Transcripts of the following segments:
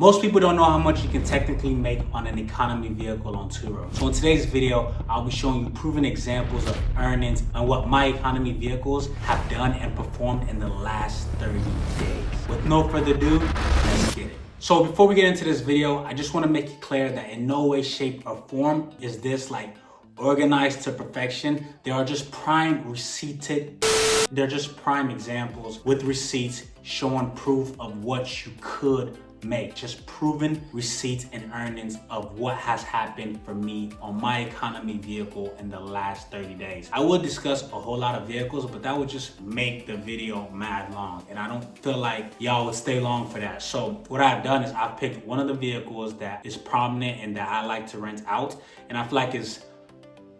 Most people don't know how much you can technically make on an economy vehicle on TURO. So in today's video, I'll be showing you proven examples of earnings and what my economy vehicles have done and performed in the last 30 days. With no further ado, let's get it. So before we get into this video, I just want to make it clear that in no way, shape, or form is this like organized to perfection. They are just prime examples with receipts showing proof of what you could make. Just proven receipts and earnings of what has happened for me on my economy vehicle in the last 30 days. I would discuss a whole lot of vehicles, but that would just make the video mad long, and I don't feel like y'all would stay long for that. So what I've done is I've picked one of the vehicles that is prominent and that I like to rent out, and I feel like it's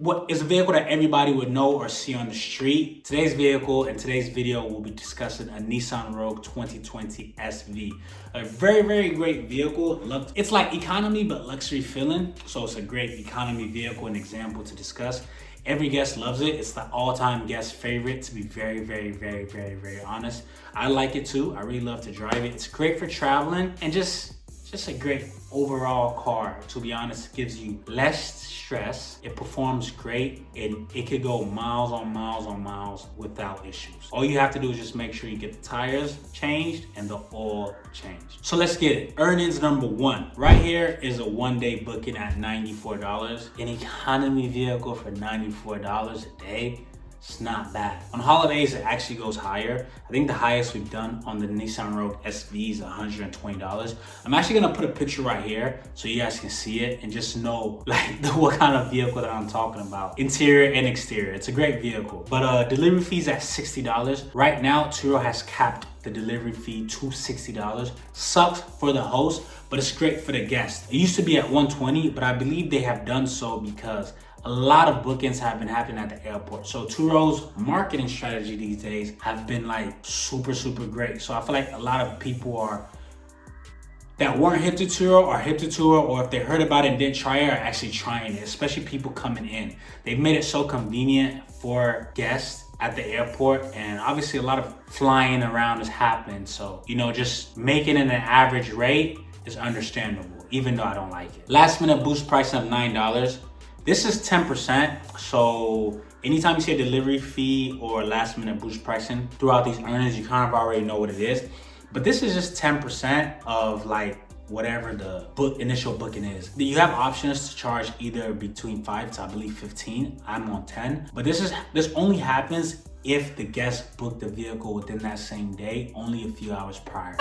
a vehicle that everybody would know or see on the street. Today's vehicle and today's video will be discussing a Nissan Rogue 2020 SV. A very, very great vehicle. It's like economy but luxury feeling. So it's a great economy vehicle and example to discuss. Every guest loves it. It's the all-time guest favorite, to be very, very, very, very, very honest. I like it too. I really love to drive it. It's great for traveling and just a great overall car. To be honest, it gives you less stress. It performs great, and it could go miles on miles on miles without issues. All you have to do is just make sure you get the tires changed and the oil changed. So let's get it. Earnings number one. Right here is a one-day booking at $94. An economy vehicle for $94 a day. It's not bad. On holidays, it actually goes higher. I think the highest we've done on the Nissan Rogue SV is $120. I'm actually gonna put a picture right here so you guys can see it and just know like what kind of vehicle that I'm talking about. Interior and exterior. It's a great vehicle. But delivery fees at $60. Right now, TURO has capped the delivery fee to $60. Sucks for the host, but it's great for the guest. It used to be at $120, but I believe they have done so because a lot of bookings have been happening at the airport. So TURO's marketing strategy these days have been like super, super great. So I feel like a lot of people that weren't hip to TURO are hip to TURO, or if they heard about it and didn't try it, are actually trying it, especially people coming in. They've made it so convenient for guests at the airport, and obviously a lot of flying around is happening. So, you know, just making it an average rate is understandable, even though I don't like it. Last minute boost price of $9. This is 10%, so anytime you see a delivery fee or last minute boost pricing throughout these earnings, you kind of already know what it is. But this is just 10% of like whatever the initial booking is. You have options to charge either between 5 to I believe 15. I'm on 10. But this only happens if the guest booked the vehicle within that same day, only a few hours prior.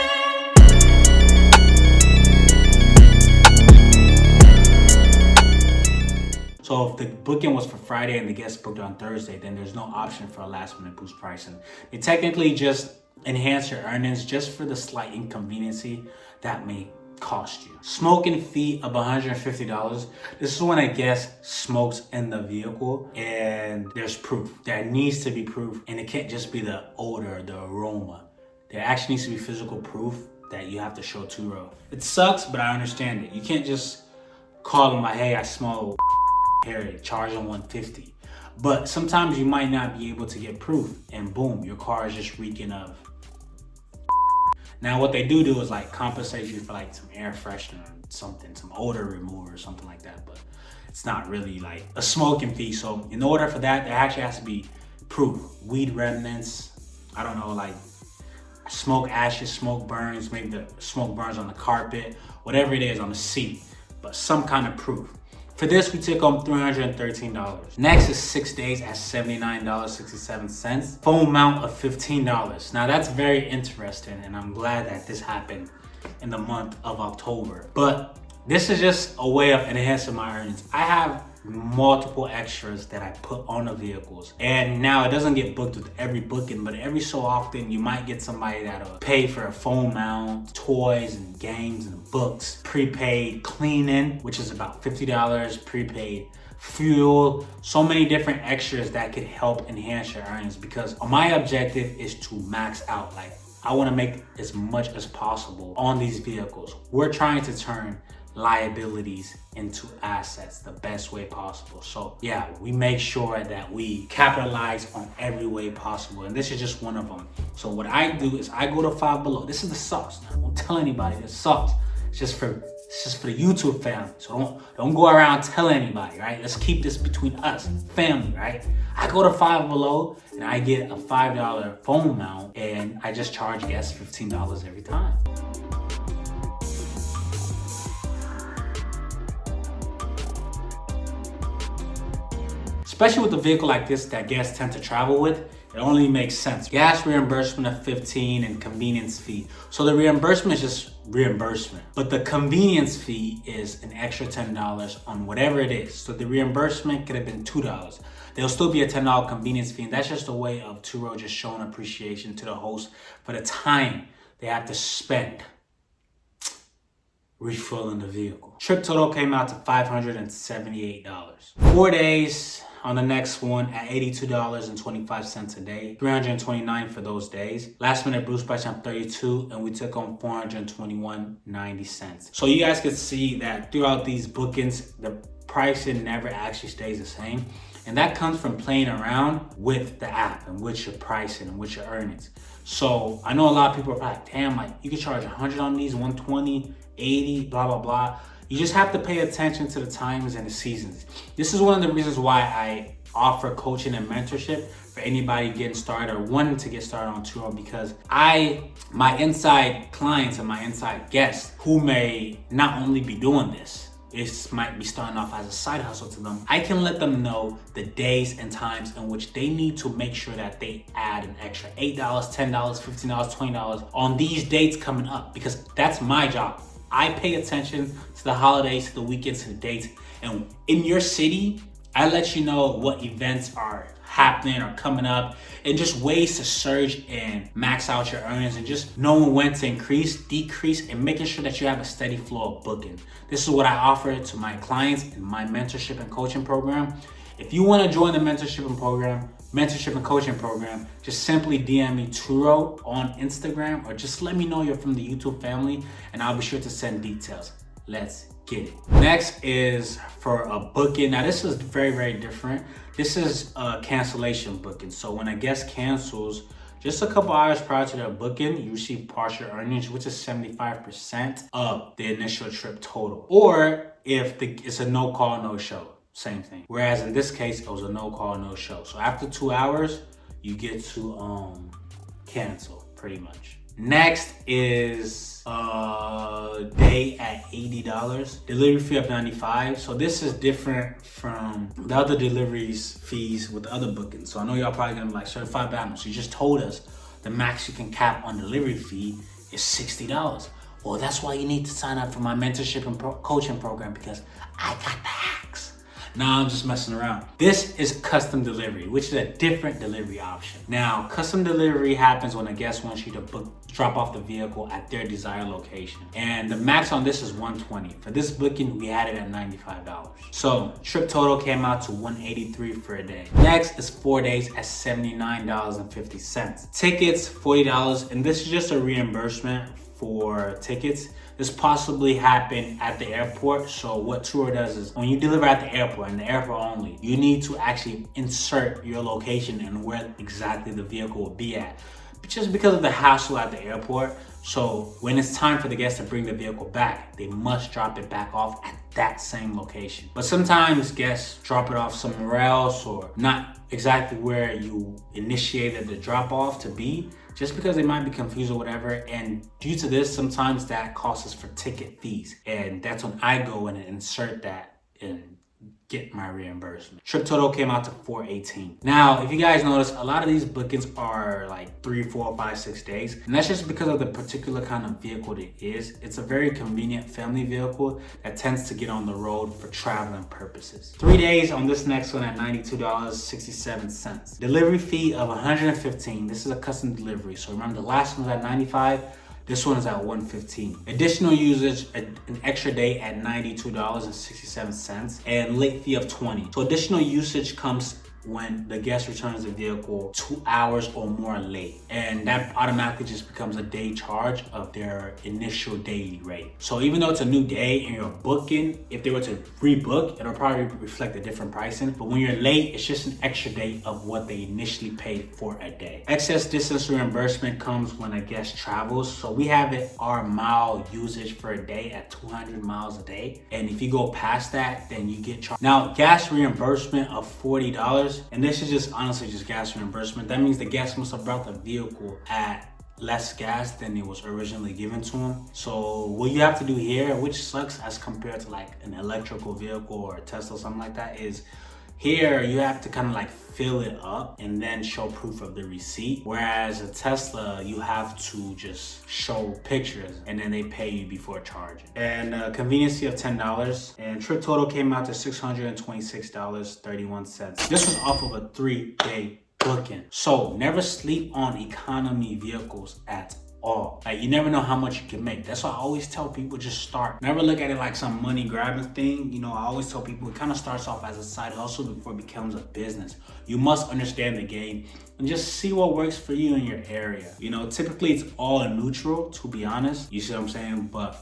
So if the booking was for Friday and the guest booked on Thursday, then there's no option for a last minute boost pricing. They technically just enhance your earnings just for the slight inconveniency that may cost you. Smoking fee of $150. This is when a guest smokes in the vehicle and there's proof. There needs to be proof, and it can't just be the odor, the aroma. There actually needs to be physical proof that you have to show TURO. It sucks, but I understand it. You can't just call them like, hey, I smell Harry, charge them $150. But sometimes you might not be able to get proof, and boom, your car is just reeking of. Now what they do is like compensate you for like some air freshener, something, some odor remover or something like that, but it's not really like a smoking fee. So in order for that, there actually has to be proof. Weed remnants, I don't know, like smoke ashes, smoke burns, maybe the smoke burns on the carpet, whatever it is, on the seat, but some kind of proof. For this, we took home $313. Next is 6 days at $79.67. Phone mount of $15. Now that's very interesting, and I'm glad that this happened in the month of October. But this is just a way of enhancing my earnings. I have multiple extras that I put on the vehicles, and now it doesn't get booked with every booking, but every so often you might get somebody that'll pay for a phone mount, toys and games and books, prepaid cleaning, which is about $50, prepaid fuel, so many different extras that could help enhance your earnings, because my objective is to max out. Like, I want to make as much as possible on these vehicles. We're trying to turn liabilities into assets the best way possible. So yeah, we make sure that we capitalize on every way possible, and this is just one of them. So what I do is I go to Five Below. This is the sauce. I won't tell anybody this sauce. It's just for the YouTube family. So don't go around telling anybody, right? Let's keep this between us, family, right? I go to Five Below and I get a $5 phone mount and I just charge guests $15 every time. Especially with a vehicle like this that guests tend to travel with, it only makes sense. Gas reimbursement of $15 and convenience fee. So the reimbursement is just reimbursement, but the convenience fee is an extra $10 on whatever it is. So the reimbursement could have been $2. There'll still be a $10 convenience fee, and that's just a way of TURO just showing appreciation to the host for the time they have to spend refueling the vehicle. Trip total came out to $578. 4 days on the next one at $82.25 a day, $329 for those days. Last minute Bruce price on $32, and we took on $421.90. So you guys can see that throughout these bookings, the pricing never actually stays the same. And that comes from playing around with the app and with your pricing and with your earnings. So I know a lot of people are like, damn, like you can charge 100 on these, 120, 80, blah, blah, blah. You just have to pay attention to the times and the seasons. This is one of the reasons why I offer coaching and mentorship for anybody getting started or wanting to get started on TURO, because my inside clients and my inside guests who may not only be doing this, it might be starting off as a side hustle to them, I can let them know the days and times in which they need to make sure that they add an extra $8, $10, $15, $20 on these dates coming up, because that's my job. I pay attention to the holidays, to the weekends, to the dates. And in your city, I let you know what events are happening or coming up, and just ways to surge and max out your earnings, and just knowing when to increase, decrease, and making sure that you have a steady flow of booking. This is what I offer to my clients in my mentorship and coaching program. If you want to join the mentorship and coaching program, just simply DM me TURO on Instagram, or just let me know you're from the YouTube family, and I'll be sure to send details. Let's get it. Next is for a booking. Now this is very, very different. This is a cancellation booking. So when a guest cancels just a couple hours prior to their booking, you receive partial earnings, which is 75% of the initial trip total. Or if it's a no call, no show. Same thing. Whereas in this case, it was a no call, no show. So after 2 hours, you get to cancel pretty much. Next is a day at $80, delivery fee of $95. So this is different from the other deliveries fees with the other bookings. So I know y'all probably gonna be like, certified balance. You just told us the max you can cap on delivery fee is $60. Well, that's why you need to sign up for my mentorship and coaching program, because I got the hacks. Nah, I'm just messing around. This is custom delivery, which is a different delivery option. Now, custom delivery happens when a guest wants you to drop off the vehicle at their desired location. And the max on this is $120. For this booking, we had it at $95. So trip total came out to $183 for a day. Next is 4 days at $79.50. Tickets, $40, and this is just a reimbursement for tickets. This possibly happened at the airport. So what TURO does is when you deliver at the airport, and the airport only, you need to actually insert your location and where exactly the vehicle will be at, just because of the hassle at the airport. So when it's time for the guest to bring the vehicle back, they must drop it back off at that same location. But sometimes guests drop it off somewhere else, or not exactly where you initiated the drop off to be, just because they might be confused or whatever. And due to this, sometimes that costs us for ticket fees. And that's when I go in and insert that and get my reimbursement. Trip total came out to $418. Now, if you guys notice, a lot of these bookings are like 3, 4, 5, 6 days. And that's just because of the particular kind of vehicle it is. It's a very convenient family vehicle that tends to get on the road for traveling purposes. 3 days on this next one at $92.67. Delivery fee of $115. This is a custom delivery. So remember, the last one was at $95. This one is at $115. Additional usage, an extra day at $92.67, and late fee of $20. So additional usage comes when the guest returns the vehicle 2 hours or more late. And that automatically just becomes a day charge of their initial daily rate. So even though it's a new day and you're booking, if they were to rebook, it'll probably reflect a different pricing. But when you're late, it's just an extra day of what they initially paid for a day. Excess distance reimbursement comes when a guest travels. So we have it our mile usage for a day at 200 miles a day. And if you go past that, then you get charged. Now, gas reimbursement of $40, and this is just honestly just gas reimbursement. That means the guest must have brought the vehicle at less gas than it was originally given to him. So what you have to do here, which sucks as compared to like an electrical vehicle or a Tesla or something like that, is here you have to kind of like fill it up and then show proof of the receipt. Whereas a Tesla, you have to just show pictures and then they pay you before charging. And convenience fee of $10, and trip total came out to $626.31. This was off of a 3-day booking. So never sleep on economy vehicles at all. Like, you never know how much you can make. That's why I always tell people, just start. Never look at it like some money grabbing thing. You know, I always tell people it kind of starts off as a side hustle before it becomes a business. You must understand the game and just see what works for you in your area. You know, typically it's all neutral, to be honest. You see what I'm saying? But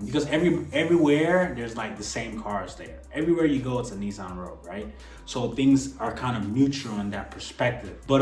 because everywhere there's like the same cars there. Everywhere you go, it's a Nissan Road, right? So things are kind of neutral in that perspective. But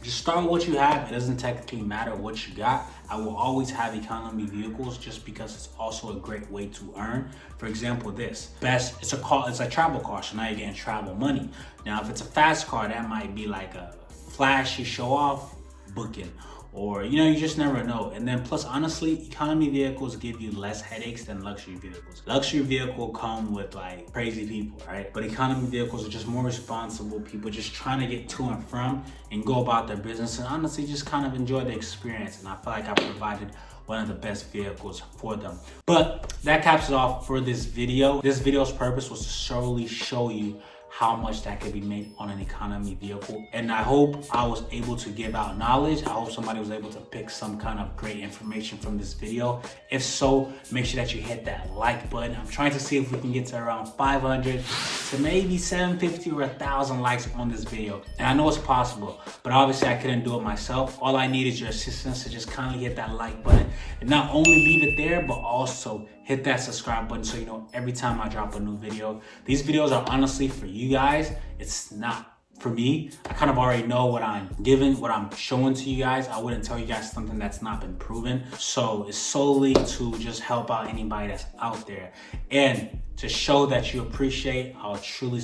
just start with what you have. It doesn't technically matter what you got. I will always have economy vehicles just because it's also a great way to earn. For example, it's a travel car, so now you're getting travel money. Now, if it's a fast car, that might be like a flashy show off booking, or you know, you just never know. And then plus, honestly, economy vehicles give you less headaches than luxury vehicles. Luxury vehicle come with like crazy people, right? But economy vehicles are just more responsible people just trying to get to and from and go about their business, and honestly just kind of enjoy the experience. And I feel like I provided one of the best vehicles for them. But that caps it off for this video. This video's purpose was to solely show you how much that could be made on an economy vehicle. And I hope I was able to give out knowledge. I hope somebody was able to pick some kind of great information from this video. If so, make sure that you hit that like button. I'm trying to see if we can get to around 500 to maybe 750 or 1,000 likes on this video. And I know it's possible, but obviously I couldn't do it myself. All I need is your assistance to just kindly hit that like button and not only leave it there, but also hit that subscribe button so you know every time I drop a new video. These videos are honestly for you guys. It's not for me. I kind of already know what I'm giving, what I'm showing to you guys. I wouldn't tell you guys something that's not been proven. So it's solely to just help out anybody that's out there. And to show that you appreciate, I'll truly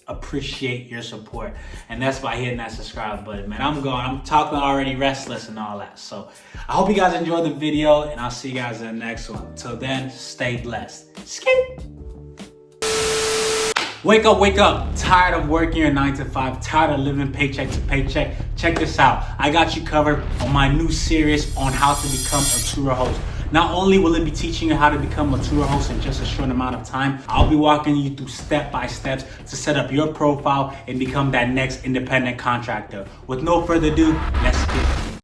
appreciate your support. And that's by hitting that subscribe button, man. I'm talking already restless and all that. So I hope you guys enjoyed the video, and I'll see you guys in the next one. Till then, stay blessed. Skate. Wake up. Tired of working your 9 to 5, tired of living paycheck to paycheck? Check this out. I got you covered on my new series on how to become a TURO host. Not only will it be teaching you how to become a TURO host in just a short amount of time, I'll be walking you through step-by-steps to set up your profile and become that next independent contractor. With no further ado, let's get it.